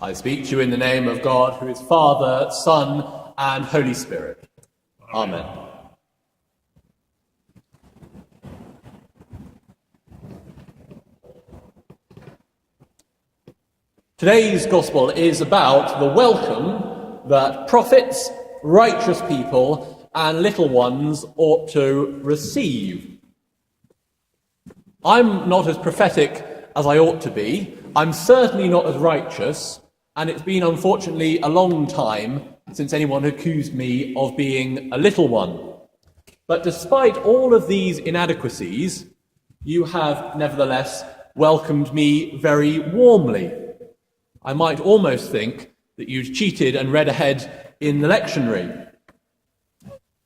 I speak to you in the name of God, who is Father, Son, and Holy Spirit. Amen. Today's Gospel is about the welcome that prophets, righteous people, and little ones ought to receive. I'm not as prophetic as I ought to be. I'm certainly not as righteous, and it's been, unfortunately, a long time since anyone accused me of being a little one. But despite all of these inadequacies, you have nevertheless welcomed me very warmly. I might almost think that you'd cheated and read ahead in the lectionary.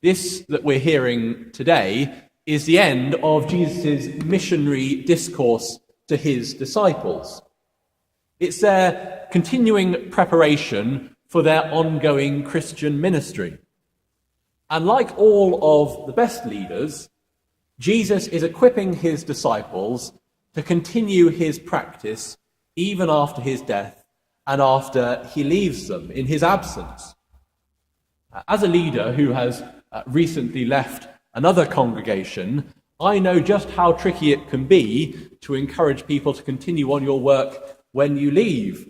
This that we're hearing today is the end of Jesus' missionary discourse to his disciples. It's their continuing preparation for their ongoing Christian ministry. And like all of the best leaders, Jesus is equipping his disciples to continue his practice even after his death and after he leaves them in his absence. As a leader who has recently left another congregation, I know just how tricky it can be to encourage people to continue on your work when you leave.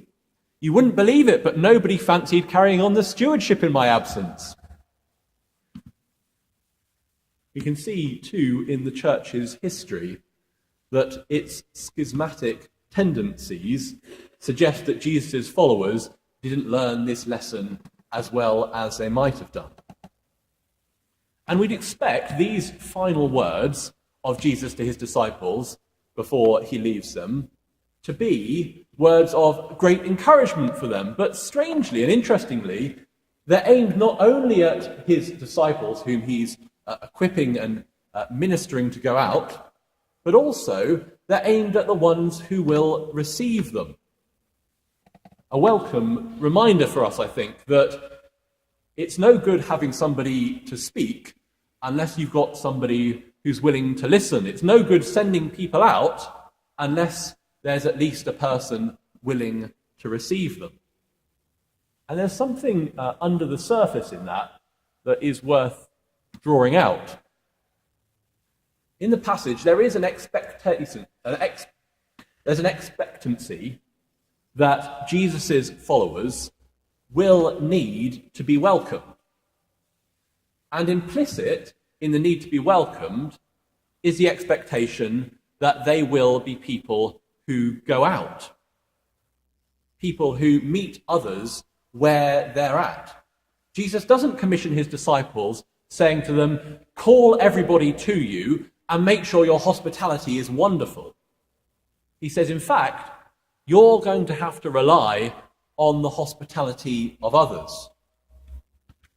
You wouldn't believe it, but nobody fancied carrying on the stewardship in my absence. We can see, too, in the church's history that its schismatic tendencies suggest that Jesus' followers didn't learn this lesson as well as they might have done. And we'd expect these final words of Jesus to his disciples before he leaves them to be words of great encouragement for them. But strangely and interestingly, they're aimed not only at his disciples, whom he's equipping and ministering to go out, but also they're aimed at the ones who will receive them. A welcome reminder for us, I think, that it's no good having somebody to speak unless you've got somebody who's willing to listen. It's no good sending people out unless there's at least a person willing to receive them. And there's something under the surface in that is worth drawing out. In the passage, there is an expectancy that Jesus' followers will need to be welcomed. And implicit in the need to be welcomed is the expectation that they will be people who go out, people who meet others where they're at. Jesus doesn't commission his disciples saying to them, call everybody to you and make sure your hospitality is wonderful. He says, in fact, you're going to have to rely on the hospitality of others.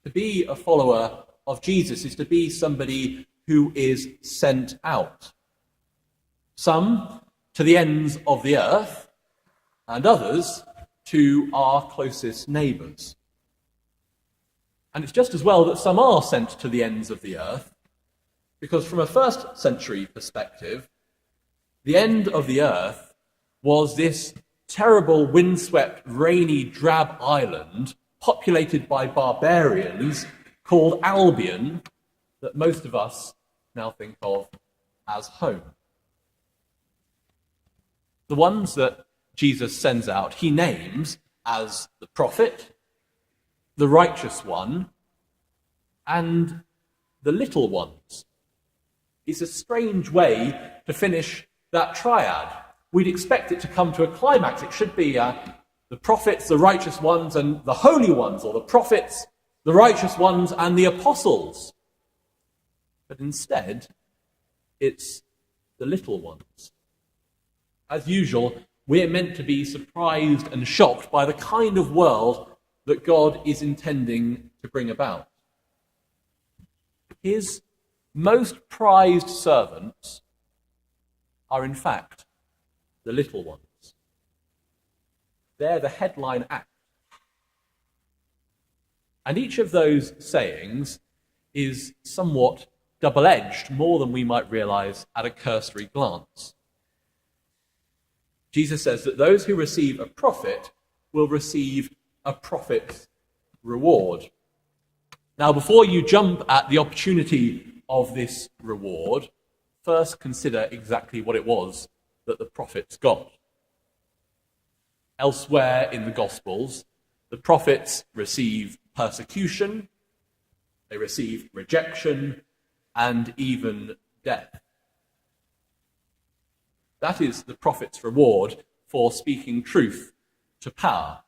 To be a follower of Jesus is to be somebody who is sent out. Some to the ends of the earth, and others to our closest neighbours. And it's just as well that some are sent to the ends of the earth, because from a first century perspective, the end of the earth was this terrible, windswept, rainy, drab island populated by barbarians called Albion, that most of us now think of as home. The ones that Jesus sends out, he names as the prophet, the righteous one, and the little ones. It's a strange way to finish that triad. We'd expect it to come to a climax. It should be the prophets, the righteous ones, and the holy ones, or the prophets, the righteous ones, and the apostles. But instead, it's the little ones. As usual, we're meant to be surprised and shocked by the kind of world that God is intending to bring about. His most prized servants are, in fact, the little ones. They're the headline act. And each of those sayings is somewhat double-edged, more than we might realize at a cursory glance. Jesus says that those who receive a prophet will receive a prophet's reward. Now, before you jump at the opportunity of this reward, first consider exactly what it was that the prophets got. Elsewhere in the Gospels, the prophets receive persecution, they receive rejection, and even death. That is the prophet's reward for speaking truth to power.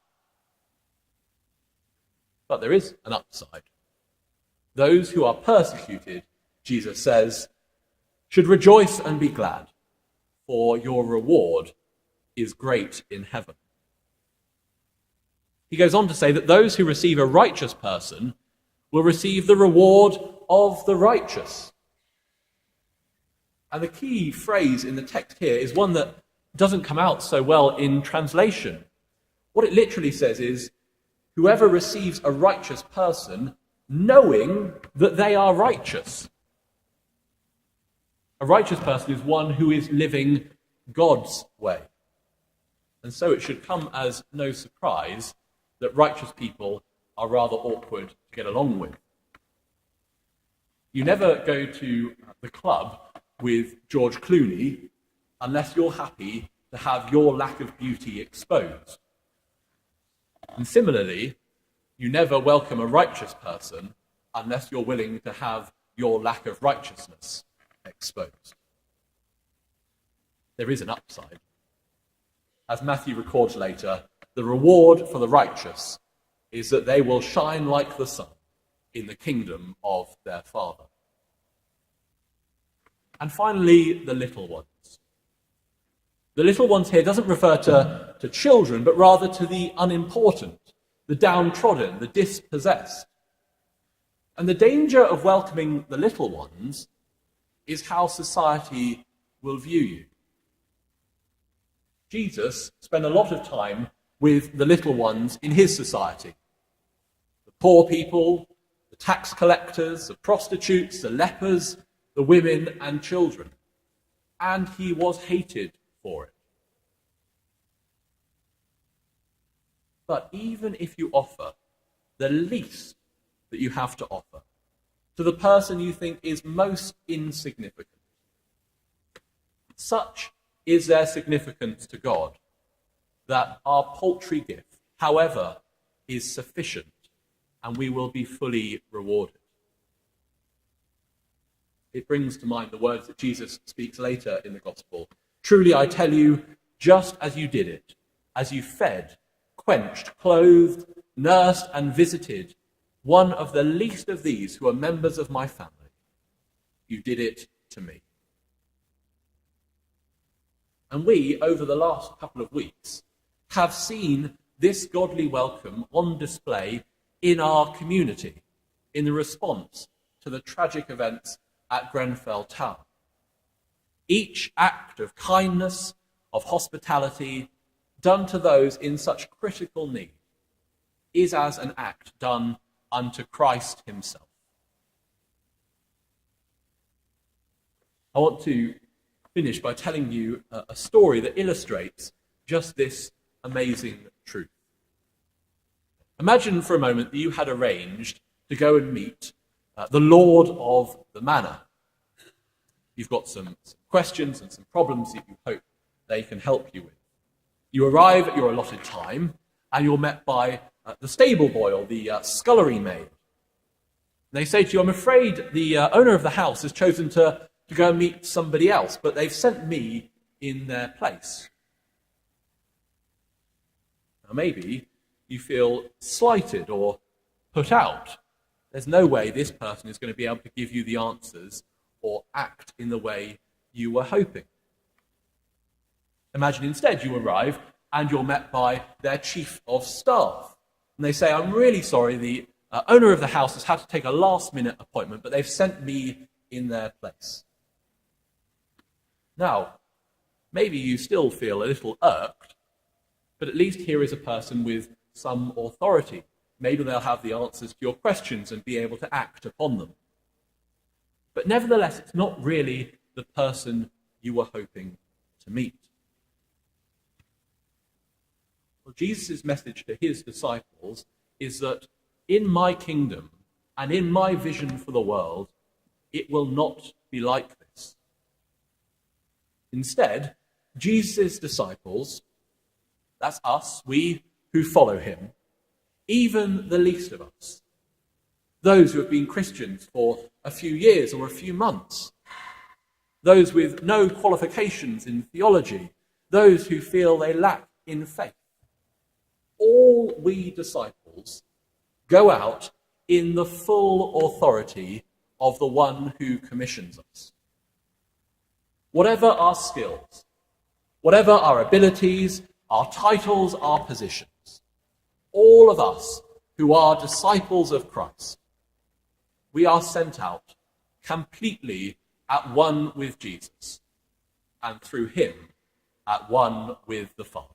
But there is an upside. Those who are persecuted, Jesus says, should rejoice and be glad, for your reward is great in heaven. He goes on to say that those who receive a righteous person will receive the reward of the righteous. And the key phrase in the text here is one that doesn't come out so well in translation. What it literally says is, whoever receives a righteous person, knowing that they are righteous. A righteous person is one who is living God's way. And so it should come as no surprise that righteous people are rather awkward to get along with. You never go to the club with George Clooney unless you're happy to have your lack of beauty exposed. And similarly, you never welcome a righteous person unless you're willing to have your lack of righteousness exposed. There is an upside. As Matthew records later, the reward for the righteous is that they will shine like the sun in the kingdom of their Father. And finally, the little ones. The little ones here doesn't refer to children, but rather to the unimportant, the downtrodden, the dispossessed. And the danger of welcoming the little ones is how society will view you. Jesus spent a lot of time with the little ones in his society. The poor people, the tax collectors, the prostitutes, the lepers, the women and children. And he was hated for it. But even if you offer the least that you have to offer to the person you think is most insignificant, such is their significance to God that our paltry gift, however, is sufficient and we will be fully rewarded. It brings to mind the words that Jesus speaks later in the Gospel. Truly I tell you, just as you did it, as you fed, quenched, clothed, nursed and visited one of the least of these who are members of my family, you did it to me. And we, over the last couple of weeks, have seen this godly welcome on display in our community, in the response to the tragic events at Grenfell Tower. Each act of kindness, of hospitality, done to those in such critical need, is as an act done unto Christ himself. I want to finish by telling you a story that illustrates just this amazing truth. Imagine for a moment that you had arranged to go and meet the Lord of the Manor. You've got some questions and some problems that you hope they can help you with. You arrive at your allotted time and you're met by the stable boy or the scullery maid. They say to you, I'm afraid the owner of the house has chosen to go and meet somebody else, but they've sent me in their place. Now maybe you feel slighted or put out. There's no way this person is going to be able to give you the answers or act in the way you were hoping. Imagine instead you arrive and you're met by their chief of staff. And they say, I'm really sorry, the owner of the house has had to take a last-minute appointment, but they've sent me in their place. Now, maybe you still feel a little irked, but at least here is a person with some authority. Maybe they'll have the answers to your questions and be able to act upon them. But nevertheless, it's not really the person you were hoping to meet. Well, Jesus' message to his disciples is that in my kingdom and in my vision for the world, it will not be like this. Instead, Jesus' disciples, that's us, we who follow him, even the least of us, those who have been Christians for a few years or a few months, those with no qualifications in theology, those who feel they lack in faith, all we disciples go out in the full authority of the one who commissions us. Whatever our skills, whatever our abilities, our titles, our positions, all of us who are disciples of Christ, we are sent out completely at one with Jesus, and through him at one with the Father.